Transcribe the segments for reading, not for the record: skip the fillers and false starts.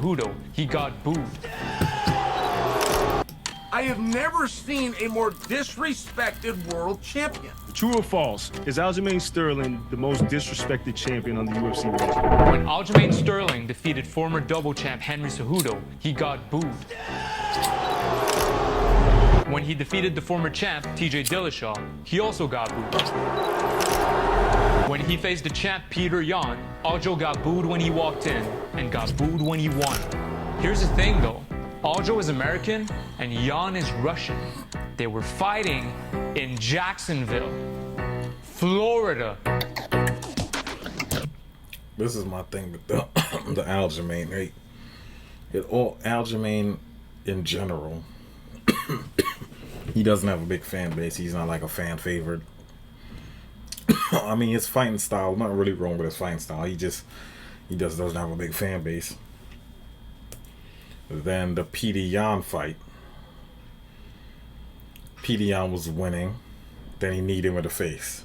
Cejudo, he got booed. I have never seen a more disrespected world champion. True or false? Is Aljamain Sterling the most disrespected champion on the UFC roster? When Aljamain Sterling defeated former double champ Henry Cejudo, he got booed. When he defeated the former champ TJ Dillashaw, he also got booed. When he faced the champ Peter Yan, Aljo got booed when he walked in and got booed when he won. Here's the thing though, Aljo is American and Yan is Russian. They were fighting in Jacksonville, Florida. This is my thing with the Aljamain. Hey, Aljamain in general, he doesn't have a big fan base. He's not like a fan favorite. I mean, his fighting style, not really wrong with his fighting style. He just doesn't have a big fan base. Then the Peter Yan fight. Peter Yan was winning. Then he kneed him in the face.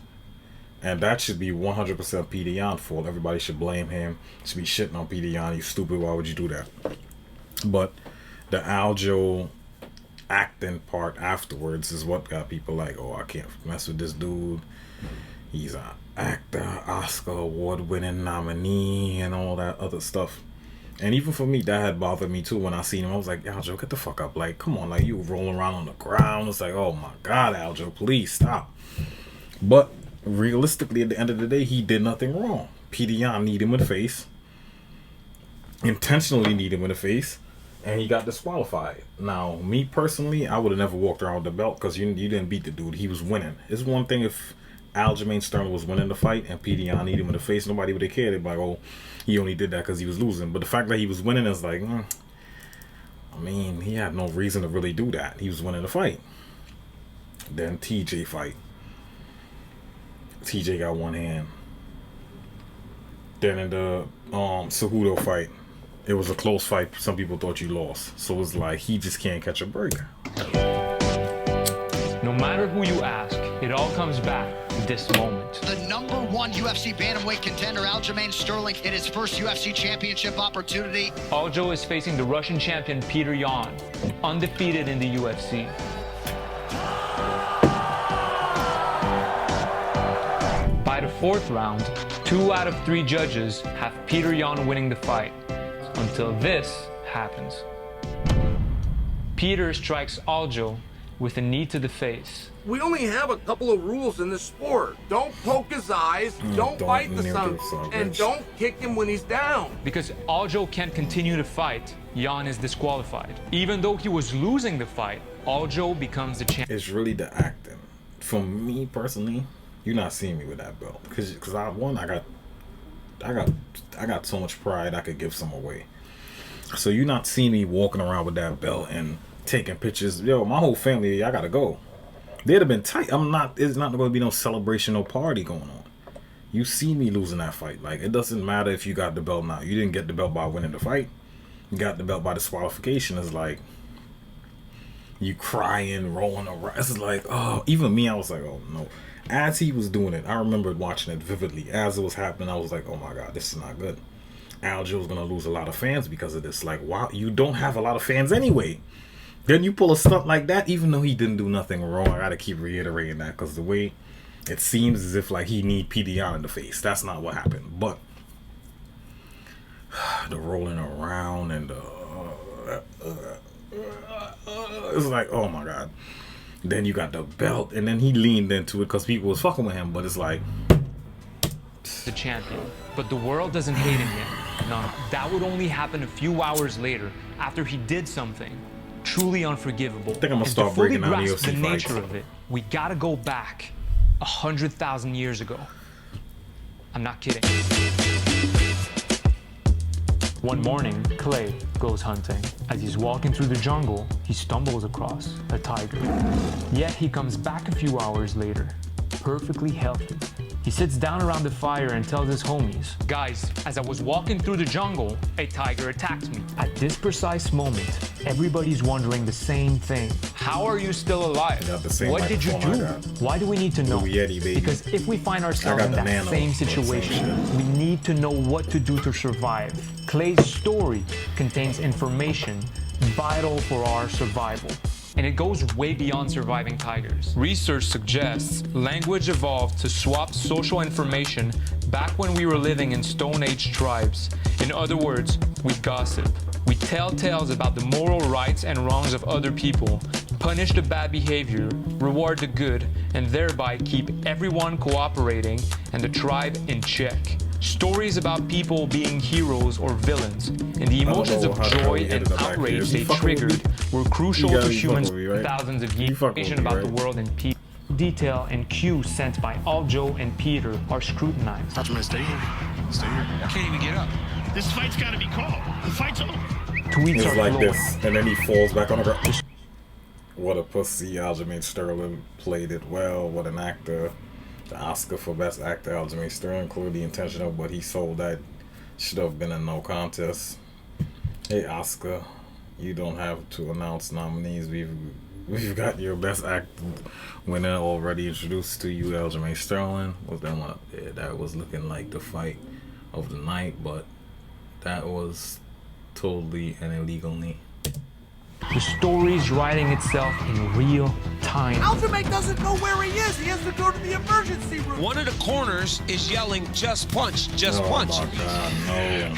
And that should be 100% Peter Yan's fault. Everybody should blame him. Should be shitting on Peter Yan. You stupid. Why would you do that? But the Aljo acting part afterwards is what got people like, oh, I can't mess with this dude. He's an actor, Oscar award-winning nominee, and all that other stuff. And even for me, that had bothered me too when I seen him. I was like, Aljo, get the fuck up. Like, come on, like, you rolling around on the ground. It's like, oh my God, Aljo, please stop. But realistically, at the end of the day, he did nothing wrong. Peter Yan kneed him in the face. Intentionally kneed him in the face. And he got disqualified. Now, me personally, I would have never walked around with the belt because you didn't beat the dude. He was winning. It's one thing if Aljamain Sterling was winning the fight and Peter Yan kneed him in the face. Nobody would have cared. They'd be like, oh, he only did that because he was losing. But the fact that he was winning is like, I mean, he had no reason to really do that. He was winning the fight. Then TJ fight. TJ got one hand. Then in the Cejudo fight, it was a close fight. Some people thought you lost. So it's like he just can't catch a break. No matter who you ask, it all comes back to this moment. The #1 UFC bantamweight contender Aljamain Sterling in his first UFC championship opportunity. Aljo is facing the Russian champion Peter Yan, undefeated in the UFC. By the fourth round, 2 out of 3 judges have Peter Yan winning the fight. Until this happens. Peter strikes Aljo with a knee to the face. We only have a couple of rules in this sport. Don't poke his eyes, don't bite the son, and don't kick him when he's down. Because Aljo can't continue to fight, Yan is disqualified. Even though he was losing the fight, Aljo becomes the champion. It's really the acting. For me personally, you're not seeing me with that belt because I got so much pride I could give some away. So you're not seeing me walking around with that belt and taking pictures. Yo, my whole family, I gotta go. They'd have been tight. It's not going to be no celebration, no party going on. You see me losing that fight. Like, it doesn't matter if you got the belt now. You didn't get the belt by winning the fight. You got the belt by disqualification. It's like you crying, rolling around. It's like, oh, even me, I was like, oh no. As he was doing it, I remembered watching it vividly. As it was happening, I was like, oh my God, this is not good. Aljo's gonna lose a lot of fans because of this. Like, wow, you don't have a lot of fans anyway. Then you pull a stunt like that, even though he didn't do nothing wrong. I gotta keep reiterating that because the way it seems as if like he need Peter Yan in the face. That's not what happened. But the rolling around and it's like, oh my God. Then you got the belt, and then he leaned into it because people was fucking with him. But it's like the champion. But the world doesn't hate him yet. No, that would only happen a few hours later after he did something truly unforgivable. I think I'm gonna start breaking down the UFC the nature fights. of it, we gotta go back 100,000 years ago. I'm not kidding. One morning, Clay goes hunting. As he's walking through the jungle, he stumbles across a tiger. Yet he comes back a few hours later, perfectly healthy. He sits down around the fire and tells his homies, guys, as I was walking through the jungle, a tiger attacked me. At this precise moment, Everybody's wondering the same thing. How are you still alive? Got the same What did you microphone do? I got. Why do we need to know? Blue Yeti, baby. Because if we find ourselves got in the that nano, same but same situation, shit. we need to know what to do to survive. Clay's story contains information vital for our survival. And it goes way beyond surviving tigers. Research suggests language evolved to swap social information back when we were living in Stone Age tribes. In other words, we gossip. We tell tales about the moral rights and wrongs of other people, punish the bad behavior, reward the good, and thereby keep everyone cooperating and the tribe in check. Stories about people being heroes or villains, and the emotions of joy and outrage they triggered were crucial to humans for thousands of years. Information about the world and people. Detail and cues sent by Aljo and Peter are scrutinized. Aljamain, stay here. Stay here. I can't even get up. This fight's got to be called. The fight's over. Tweets It's are like flowing. this, and then he falls back on the ground. What a pussy. Aljamain Sterling played it well. What an actor. The Oscar for Best Actor, Aljamain Sterling, clearly intentional, but he sold that. Should have been a no contest. Hey, Oscar, you don't have to announce nominees. We've got your Best Actor winner already introduced to you, Aljamain Sterling. Was that one? Yeah, that was looking like the fight of the night, but that was totally and illegally. The story's writing itself in real time. Aljamain doesn't know where he is. He has to go to the emergency room. One of the corners is yelling, just punch, just punch. Oh my God,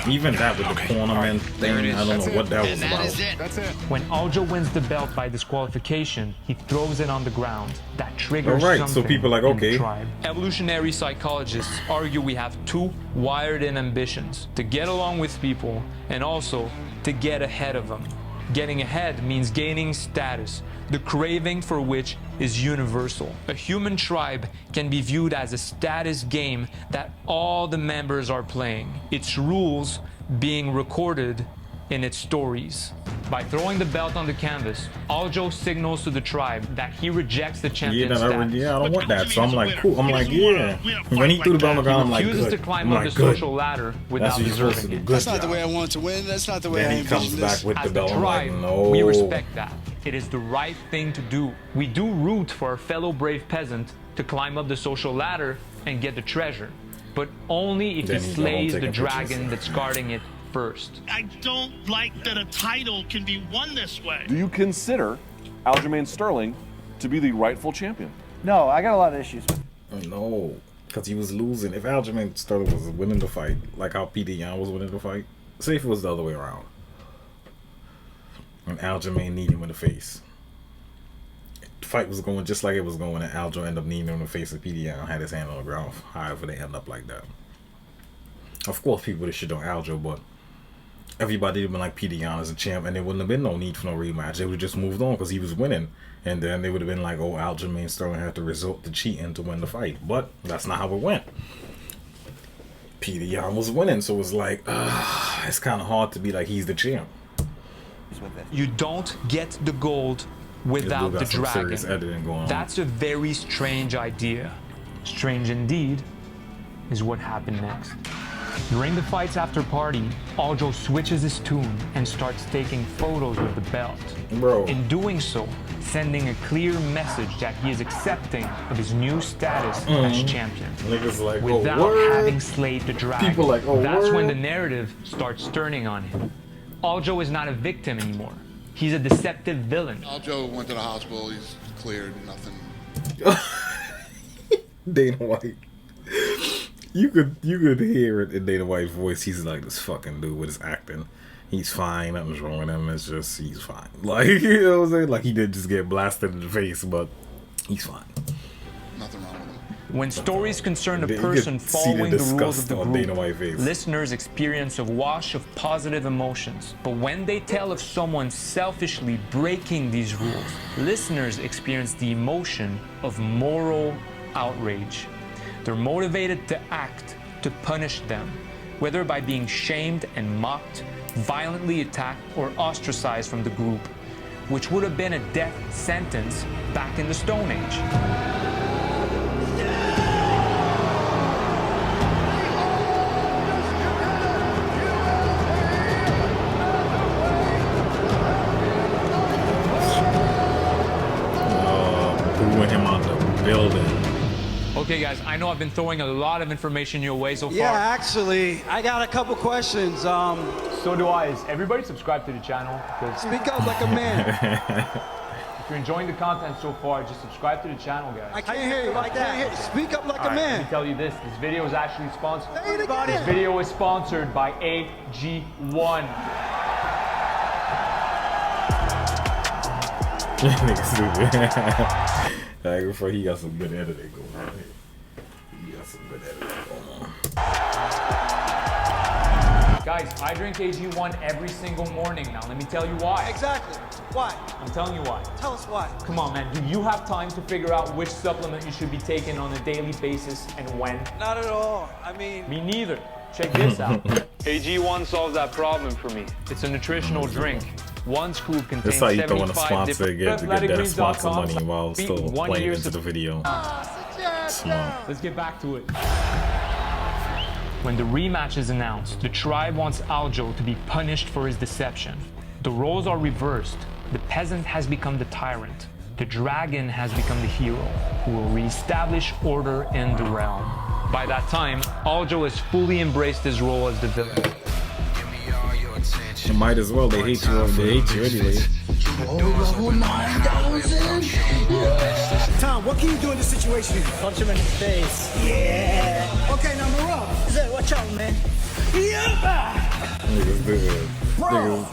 no. Even that with the cornerman thing, I don't know what that was And that about. is it. That's it. When Aljo wins the belt by disqualification, he throws it on the ground. That triggers Alright, so something people are like, in the okay. tribe. Evolutionary psychologists argue we have two wired-in ambitions: to get along with people and also to get ahead of them. Getting ahead means gaining status, the craving for which is universal. A human tribe can be viewed as a status game that all the members are playing, its rules being recorded in its stories. By throwing the belt on the canvas, Aljo signals to the tribe that he rejects the champion status. I don't want that. So I'm like, cool. I'm like, yeah. When he threw the belt on the ground, I'm like, Refuses good. to climb I'm up like, the good. social ladder That's without what you're supposed to deserving do. it. Good That's not the job. way I want to win. That's not the way I Then he comes envisioned back this. with the As the belt. I'm like, tribe, no. we respect that. It is the right thing to do. We do root for our fellow brave peasant to climb up the social ladder and get the treasure, but only if Then he he's gonna slays take the a picture. dragon that's guarding it first. I don't like that a title can be won this way. Do you consider Aljamain Sterling to be the rightful champion? No, I got a lot of issues with No, because he was losing. If Aljamain Sterling was winning the fight, like how Peter Yan was winning the fight, say if it was the other way around, and Aljamain kneed him in the face, the fight was going just like it was going, and Aljo ended up kneeing him in the face, and Peter Yan had his hand on the ground. However, they end up like that. Of course, people would have shit on Aljo, but everybody would have been like, Peter Yan is a champ, and there wouldn't have been no need for no rematch. They would have just moved on because he was winning. And then they would have been like, oh, Aljamain Sterling had to resort to cheating to win the fight. But that's not how it went. Peter Yan was winning, so it was like, it's kind of hard to be like, he's the champ. You don't get the gold without the Got some serious dragon. editing going on. That's a very strange idea. Strange indeed is what happened next. During the fight's after party, Aljo switches his tune and starts taking photos with the belt. Bro. In doing so, sending a clear message that he is accepting of his new status as champion. Niggas like, Without oh, word? having slayed the dragon. People like, oh, That's when word? the narrative starts turning on him. Aljo is not a victim anymore. He's a deceptive villain. Aljo went to the hospital. He's cleared. Nothing. Dana White. You could hear it in Dana White's voice. He's like, this fucking dude with his acting. He's fine. Nothing's wrong with him. It's just he's fine. Like, you know what I'm saying? Like, he did just get blasted in the face, but he's fine. Nothing wrong with him. When stories concern a You could person see the following the rules of disgust the on Dana group, White's face. listeners experience a wash of positive emotions. But when they tell of someone selfishly breaking these rules, listeners experience the emotion of moral outrage. They're motivated to act to punish them, whether by being shamed and mocked, violently attacked, or ostracized from the group, which would have been a death sentence back in the Stone Age. Okay, guys, I know I've been throwing a lot of information your way so far. Yeah, actually, I got a couple questions. So do I. Is everybody subscribe to the channel? Speak up like a man. If you're enjoying the content so far, just subscribe to the channel, guys. I can't hear you. I can't hear you. Speak up like a man. Let me tell you this. This video is actually sponsored. Say it again. This video is sponsored by AG1. Nigga stupid. Like, before he got some good editing going on here. He got some good editing going on. Guys, I drink AG1 every single morning now. Let me tell you why. Exactly. Why? I'm telling you why. Tell us why. Come on, man. Do you have time to figure out which supplement you should be taking on a daily basis and when? Not at all. I mean... Me neither. Check this out. AG1 solves that problem for me. It's a nutritional drink. One scoop contains That's how you throw in a 75 sponsor to get that sponsor money while Beat still 1 playing year into the video. Smart. Let's get back to it. When the rematch is announced, the tribe wants Aljo to be punished for his deception. The roles are reversed. The peasant has become the tyrant. The dragon has become the hero, who will reestablish order in the realm. By that time, Aljo has fully embraced his role as the villain. You might as well. They hate you. They hate you anyway. Tom, what can you do in this situation? Punch him in the face. Yeah. Okay, now Marab. Watch out, man. Yeah. Niggas good. Bro.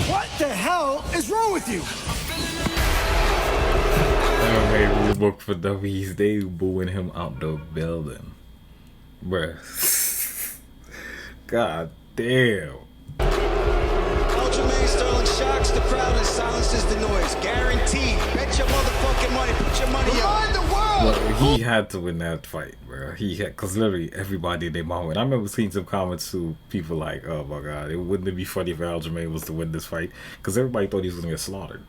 What the hell is wrong with you? Hey, we booked for W's. They booing him out the building, bruh. God damn. Aljamain Sterling shocks the crowd and silences the noise. Guaranteed. Bet your motherfucking money. Put your money up. The world. But he had to win that fight, bro. He had, cause literally everybody they mom win. I remember seeing some comments to people like, "Oh my god, wouldn't it be funny if Aljamain was to win this fight?" Cause everybody thought he was gonna get slaughtered.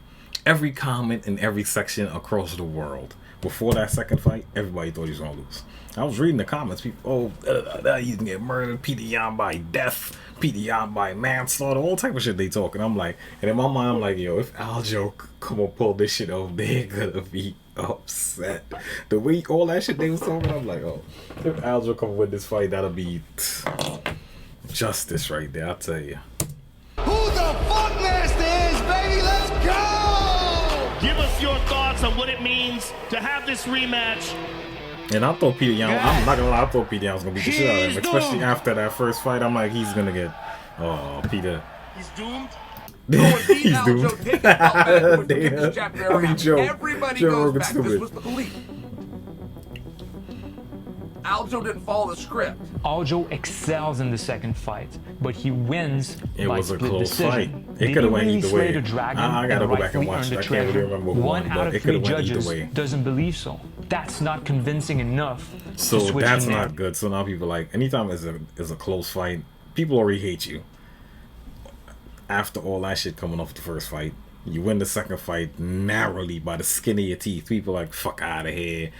Every comment in every section across the world before that second fight, everybody thought he was gonna lose. I was reading the comments. People, he's gonna get murdered, Peter Yan by death, Peter Yan by manslaughter, all type of shit they talking. I'm like, and in my mind, I'm like, yo, if Aljo come and pull this shit off, they're gonna be upset. The way all that shit they was talking, I'm like, oh, if Aljo come win this fight, that'll be justice right there. I'll tell you. Who the fuck master is, baby? Let's go! Give us your thoughts on what it means to have this rematch. And I thought Peter Yan, I'm not gonna lie, I thought Peter Yan was gonna beat the shit out of him. Especially after that first fight, I'm like, he's gonna get, oh, Peter. He's doomed? He's doomed. I mean, Joe. Everybody Joe goes Rogan's back. stupid. This was the belief. Aljo didn't follow the script. Aljo excels in the second fight, but he wins It by was a split close decision. fight. It could have went either way. The dragon I gotta go back and rightfully watch earned it. the I can't really treasure. remember who One won, out but of it 3 could have went either judges way. doesn't believe so. That's not convincing enough. So to switch that's the name. not good. So now people like, anytime it's a close fight, people already hate you. After all that shit coming off the first fight, you win the second fight narrowly by the skin of your teeth. People like, fuck out of here.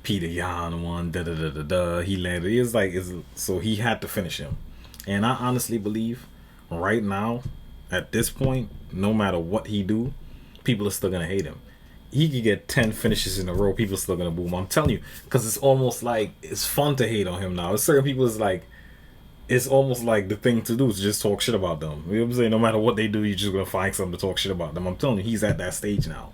Peter Yan won, he landed. It's like, so he had to finish him. And I honestly believe right now, at this point, no matter what he do, people are still gonna hate him. He could get 10 finishes in a row, people are still gonna boo him. I'm telling you, because it's almost like it's fun to hate on him now. Certain people is like, it's almost like the thing to do is just talk shit about them. You know what I'm saying? No matter what they do, you're just gonna find something to talk shit about them. I'm telling you, he's at that stage now.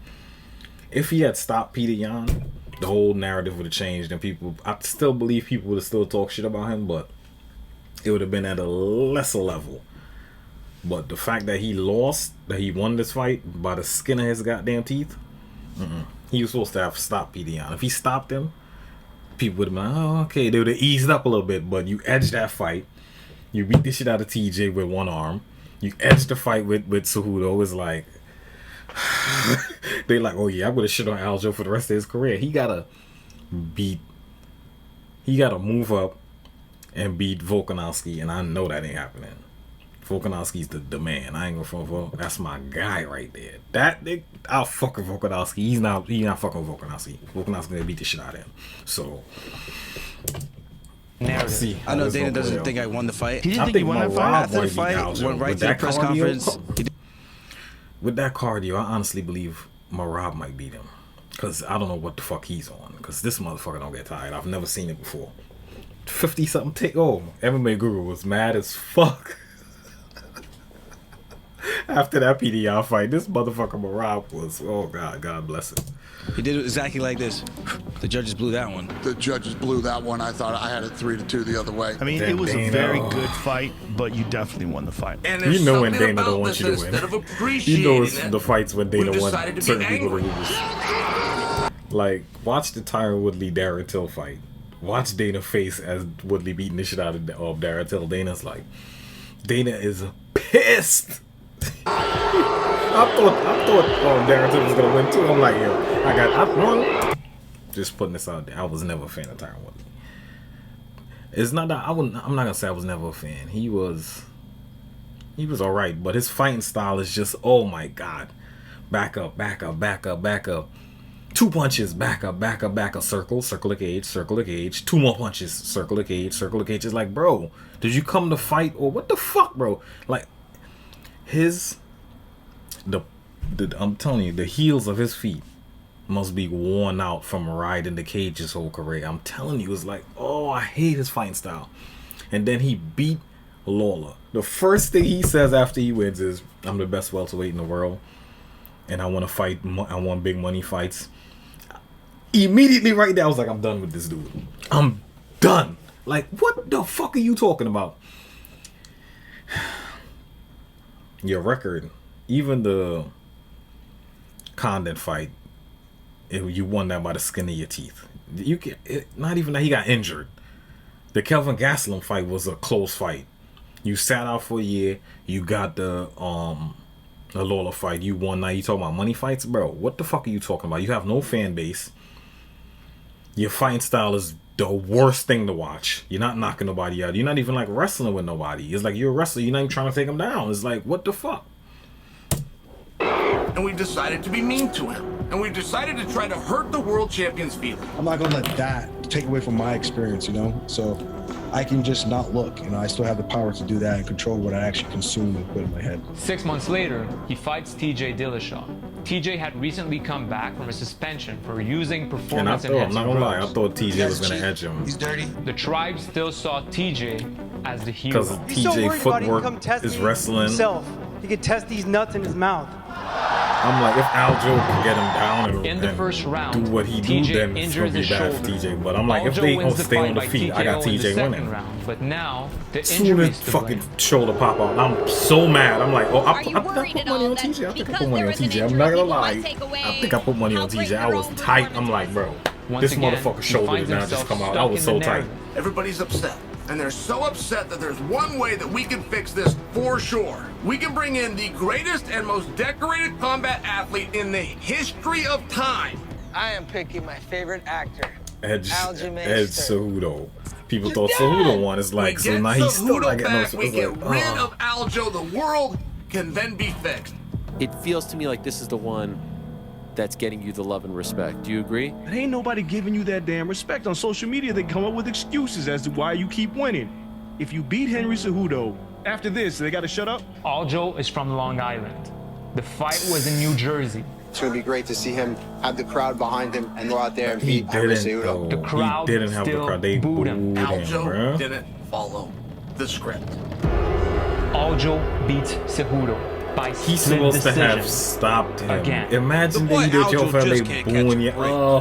If he had stopped Peter Yan, the whole narrative would have changed, and people, I still believe people would have still talk shit about him, but it would have been at a lesser level. But the fact that he lost, that he won this fight by the skin of his goddamn teeth, he was supposed to have stopped Peter Yan. If he stopped him, people would have been like, oh, okay, they would have eased up a little bit, but you edged that fight. You beat the shit out of TJ with one arm. You edged the fight with Cejudo. It's like, they like, oh yeah, I'm gonna shit on Aljo for the rest of his career. He gotta move up and beat Volkanovski, and I know that ain't happening. Volkanovski's the man. I ain't gonna fuck. That's my guy right there. I'll fuck with Volkanovski. He's not fucking with Volkanovski. Volkanovski gonna beat the shit out of him. So narrative. I know Dana doesn't think I won the fight. He didn't think you won that fight? After the fight, went right to the press conference. With that cardio, I honestly believe Marab might beat him. Because I don't know what the fuck he's on. Because this motherfucker don't get tired. I've never seen it before. 50-something take. Oh, MMA Guru was mad as fuck. After that PDR fight, this motherfucker Marab was, oh God, God bless him. He did it exactly like this. The judges blew that one. The judges blew that one. I thought I had it 3-2 the other way. I mean, it was a very good fight, but you definitely won the fight. And you know when Dana don't want this, you to win. You know it's the fights when Dana want certain people to angry. lose. Like, watch the Tyron Woodley Darren Till fight. Watch Dana face as Woodley beating the shit out of Darren Till. Dana's like, Dana is pissed. I thought Darren Till was gonna win too. I'm like, yo, I won. Just putting this out there. I was never a fan of Tyron Woodley. It's not that I'm not gonna say I was never a fan. He was alright, but his fighting style is just, oh my God. Back up, back up, back up, back up. 2 punches, back up, back up, back up, circle the cage, 2 more punches, circle the cage. It's like, bro, did you come to fight or what the fuck, bro? Like, I'm telling you, the heels of his feet must be worn out from riding the cage his whole career. I'm telling you, it's like, oh, I hate his fighting style. And then he beat Lawler. The first thing he says after he wins is, I'm the best welterweight in the world, and I want to fight. I want big money fights. Immediately right there, I was like, I'm done with this dude. I'm done. Like, what the fuck are you talking about? Your record, even the Condon fight, you won that by the skin of your teeth. You can not even that he got injured. The Kelvin Gastelum fight was a close fight. You sat out for a year. You got the Lawler fight. You won. Now you talking about money fights, bro? What the fuck are you talking about? You have no fan base. Your fighting style is the worst thing to watch. You're not knocking nobody out. You're not even like wrestling with nobody. It's like you're a wrestler. You're not even trying to take him down. It's like, what the fuck? And we decided to be mean to him. And we decided to try to hurt the world champion's feelings. I'm not going to let that take away from my experience, you know? So I can just not look. You know, I still have the power to do that and control what I actually consume and put in my head. 6 months later, he fights TJ Dillashaw. TJ had recently come back from a suspension for using performance enhancing drugs. I'm not gonna lie, I thought TJ was gonna edge him. He's dirty. The tribe still saw TJ as the hero. Because TJ footwork is wrestling. Himself. He could test these nuts in his mouth. I'm like, if Aljo can get him down and, in the first round, do what he do, then it's gonna be bad for TJ. But I'm like, if they don't stay on the feet, I got TJ winning. But now the soon as fucking shoulder pop out, I'm so mad. I'm like, oh, I put money on TJ. I think I put money on TJ. I'm not gonna lie. I think I put money on TJ. I was tight. I'm like, bro, this motherfucker's shoulder did not just come out. I was so tight. Everybody's upset. And they're so upset that there's one way that we can fix this for sure. We can bring in the greatest and most decorated combat athlete in the history of time. I am picking my favorite actor, Aljamain Cejudo. People thought Cejudo won. It's like, so now he's still not getting no. We get rid of Aljo. The world can then be fixed. It feels to me like this is the one that's getting you the love and respect. Do you agree? But ain't nobody giving you that damn respect. On social media, they come up with excuses as to why you keep winning. If you beat Henry Cejudo, after this, they gotta shut up? Aljo is from Long Island. The fight was in New Jersey. It's gonna be great to see him have the crowd behind him and go out there and beat Henry Cejudo. The crowd didn't have the crowd. They booed him. Aljo didn't follow the script. Aljo beats Cejudo. He's supposed to have stopped him. Again. Imagine that you did your family booing you. Oh,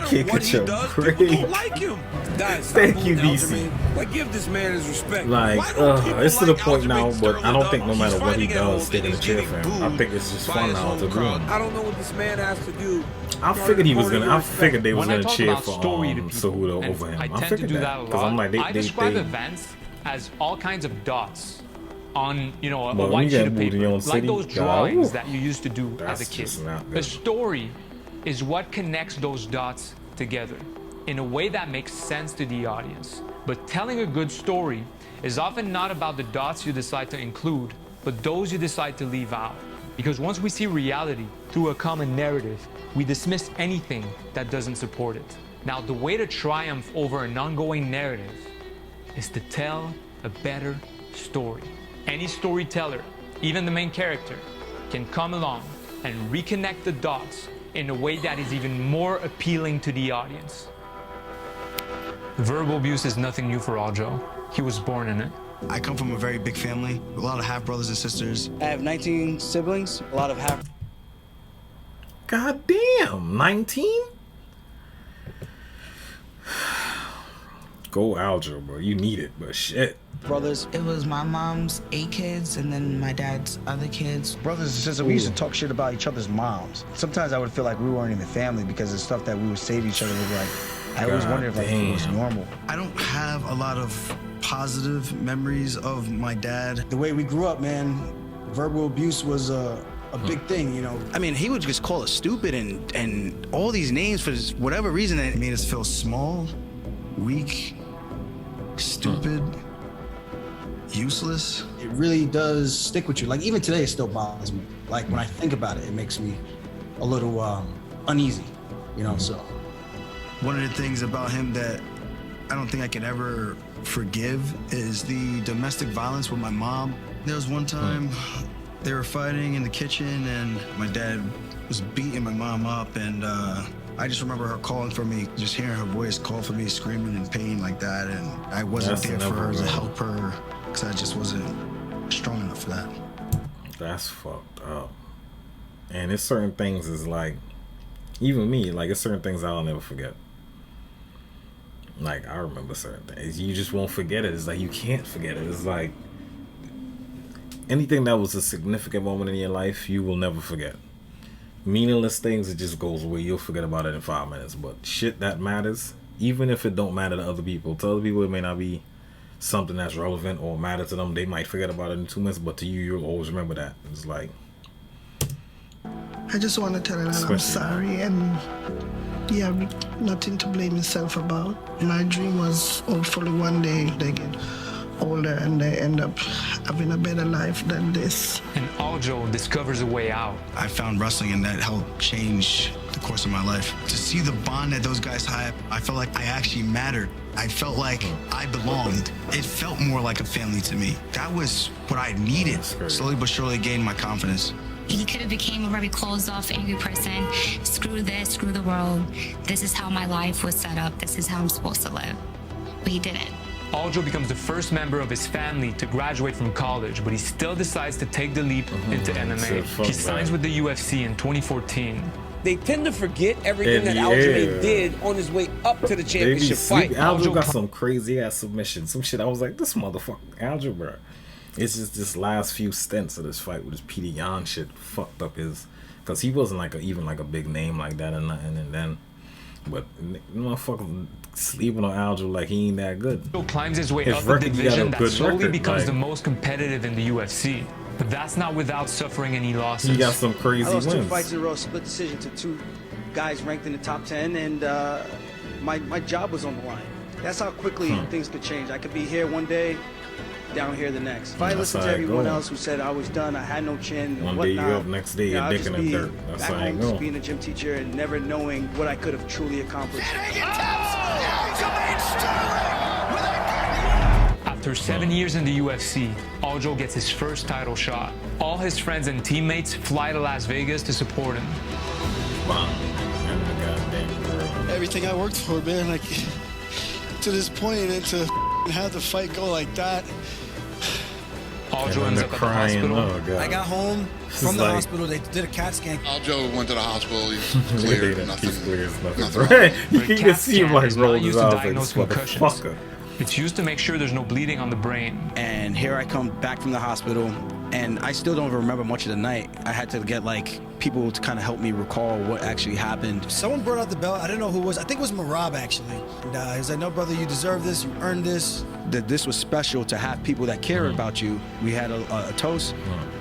he can't catch your break. Like him. Thank you, DC. Like, give this man his respect. Like, it's to the point now, but I don't think no matter what he does, they're gonna cheer for him. I think it's just fun now to do him. I don't know what this man has to do. I figured he was gonna. I figured they was gonna cheer for Cejudo over him. I figured that because I'm like, I describe events as all kinds of dots on, you know, a white sheet of paper, like those drawings that you used to do as a kid. A story is what connects those dots together in a way that makes sense to the audience. But telling a good story is often not about the dots you decide to include, but those you decide to leave out. Because once we see reality through a common narrative, we dismiss anything that doesn't support it. Now, the way to triumph over an ongoing narrative is to tell a better story. Any storyteller, even the main character, can come along and reconnect the dots in a way that is even more appealing to the audience. Verbal abuse is nothing new for Aljo. He was born in it. I come from a very big family, a lot of half brothers and sisters. I have 19 siblings, a lot of half. God damn, 19? Go Aljo, bro. You need it, but shit. Brothers. It was my mom's 8 kids and then my dad's other kids. Brothers and sisters, we used to talk shit about each other's moms. Sometimes I would feel like we weren't even family because of stuff that we would say to each other. I always wondered if it was normal. I don't have a lot of positive memories of my dad. The way we grew up, man, verbal abuse was a big thing, you know. I mean, he would just call us stupid and all these names for whatever reason that made us feel small, weak, stupid, useless. It really does stick with you. Like even today, it still bothers me. Like when I think about it, it makes me a little uneasy, you know, so. One of the things about him that I don't think I could ever forgive is the domestic violence with my mom. There was one time they were fighting in the kitchen and my dad was beating my mom up, and I just remember her calling for me, just hearing her voice call for me, screaming in pain like that, and I wasn't there for her to help her because I just wasn't strong enough for that. That's fucked up. And it's certain things is like, even me, like it's certain things I'll never forget. Like I remember certain things. You just won't forget it. It's like you can't forget it. It's like anything that was a significant moment in your life, you will never forget. Meaningless things, it just goes away. You'll forget about it in 5 minutes. But shit that matters, even if it don't matter to other people, to other people it may not be something that's relevant or matter to them. They might forget about it in 2 minutes, but to you, you'll always remember that. It's like, I just want to tell her that I'm sorry, and yeah, nothing to blame yourself about. My dream was hopefully one day they get older and they end up having a better life than this. And Aljo discovers a way out. I found wrestling and that helped change the course of my life. To see the bond that those guys had, I felt like I actually mattered. I felt like I belonged. It felt more like a family to me. That was what I needed. Slowly but surely gained my confidence. He could have became a very closed off, angry person. Screw this, screw the world. This is how my life was set up. This is how I'm supposed to live. But he didn't. Aljo becomes the first member of his family to graduate from college, but he still decides to take the leap into MMA. He signs with the UFC in 2014. They tend to forget everything that Aljamain did on his way up to the championship fight. Aljo got some crazy ass submissions, some shit. I was like, this motherfucker, Aljo, bro. It's just this last few stints of this fight with this Peter Yan shit fucked up his, because he wasn't like even like a big name like that and nothing, and then, but motherfucker sleeping on Aljo like he ain't that good. Aljo climbs his way up a division that slowly becomes the most competitive in the UFC. But that's not without suffering any losses. He got some crazy wins. I lost 2 fights in a row, split decision to 2 guys ranked in the top 10, and my job was on the line. That's how quickly things could change. I could be here one day, down here the next. If I listened to everyone else who said I was done, I had no chin, and one whatnot, day you up, next day you're dick in the dirt. That's how I go. Being a gym teacher and never knowing what I could have truly accomplished. After 7 years in the UFC, Aljo gets his first title shot. All his friends and teammates fly to Las Vegas to support him. Everything I worked for, man, like to this point, and to have the fight go like that. Aljo ends up at the hospital. Oh, I got home from the hospital. They did a CAT scan. Aljo went to the hospital. He's clear. Nothing. Right. You can see him like roll his eyes like this motherfucker. It's used to make sure there's no bleeding on the brain. And here I come back from the hospital, and I still don't remember much of the night. I had to get like people to kind of help me recall what actually happened. Someone brought out the belt. I don't know who it was. I think it was Marab actually. And he was like, "No, brother, you deserve this. You earned this." That this was special to have people that care about you. We had a toast.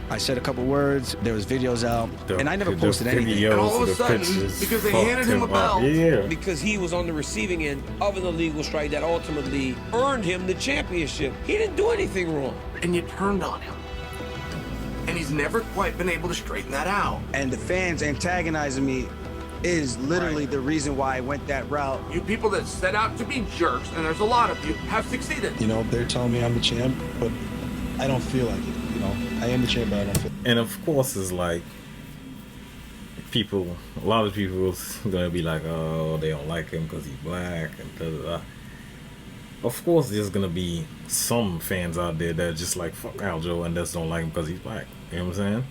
I said a couple words. There was videos out, and I never posted anything. And all of a sudden, because they handed him a belt, because he was on the receiving end of an illegal strike that ultimately earned him the championship. He didn't do anything wrong. And you turned on him. And he's never quite been able to straighten that out. And the fans antagonizing me is literally the reason why I went that route. You people that set out to be jerks, and there's a lot of you, have succeeded. You know, they're telling me I'm the champ, but I don't feel like it. You know, I am the champ, but I don't feel. And of course, it's like people, a lot of people is gonna be like, oh, they don't like him because he's black and da da da. Of course, there's gonna be some fans out there that just like fuck Aljo and just don't like him because he's black. You know what I'm saying?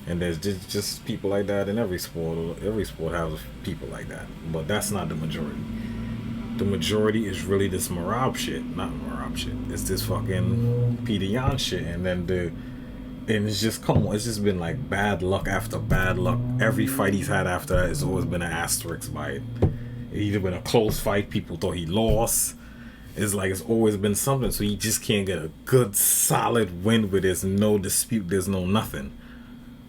And there's just people like that in every sport. Every sport has people like that, but that's not the majority. The majority is really this Marab shit, not Marab shit. It's this fucking Peter Yan shit, and it's just, come on, it's just been like bad luck after bad luck. Every fight he's had after that has always been an asterisk by it. It either been a close fight, people thought he lost. It's like it's always been something, so he just can't get a good solid win where there's no dispute, there's no nothing.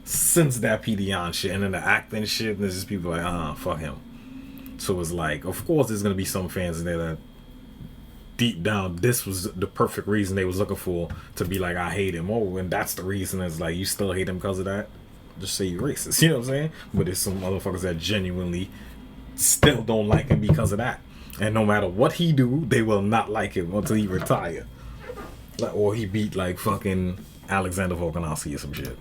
Since that Peter Yan shit, and then the acting shit, there's just people like, fuck him. So it's like, of course there's gonna be some fans in there that deep down this was the perfect reason they was looking for to be like, I hate him. Oh, and that's the reason. It's like, you still hate him because of that? Just say you're racist, you know what I'm saying? But there's some motherfuckers that genuinely still don't like him because of that. And no matter what he do, they will not like him until he retire. Like, or he beat like fucking Alexander Volkanovski or some shit.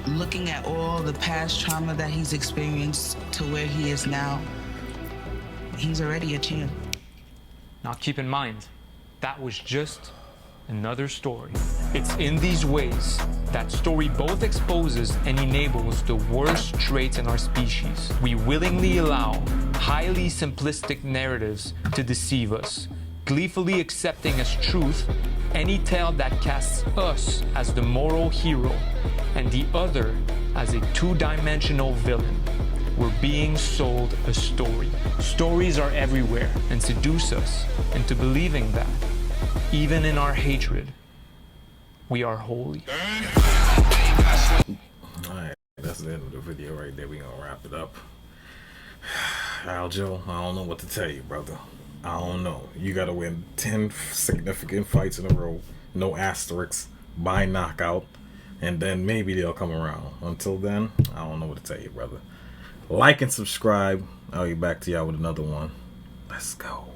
Looking at all the past trauma that he's experienced to where he is now, he's already a champ. Now keep in mind, that was just another story. It's in these ways that story both exposes and enables the worst traits in our species. We willingly allow highly simplistic narratives to deceive us, gleefully accepting as truth any tale that casts us as the moral hero and the other as a two-dimensional villain. We're being sold a story. Stories are everywhere and seduce us into believing that, even in our hatred, we are holy. Alright, that's the end of the video right there. We're gonna wrap it up. Aljo, I don't know what to tell you, brother. I don't know. You gotta win 10 significant fights in a row, no asterisks, by knockout, and then maybe they'll come around. Until then, I don't know what to tell you, brother. Like and subscribe. I'll be back to y'all with another one. Let's go.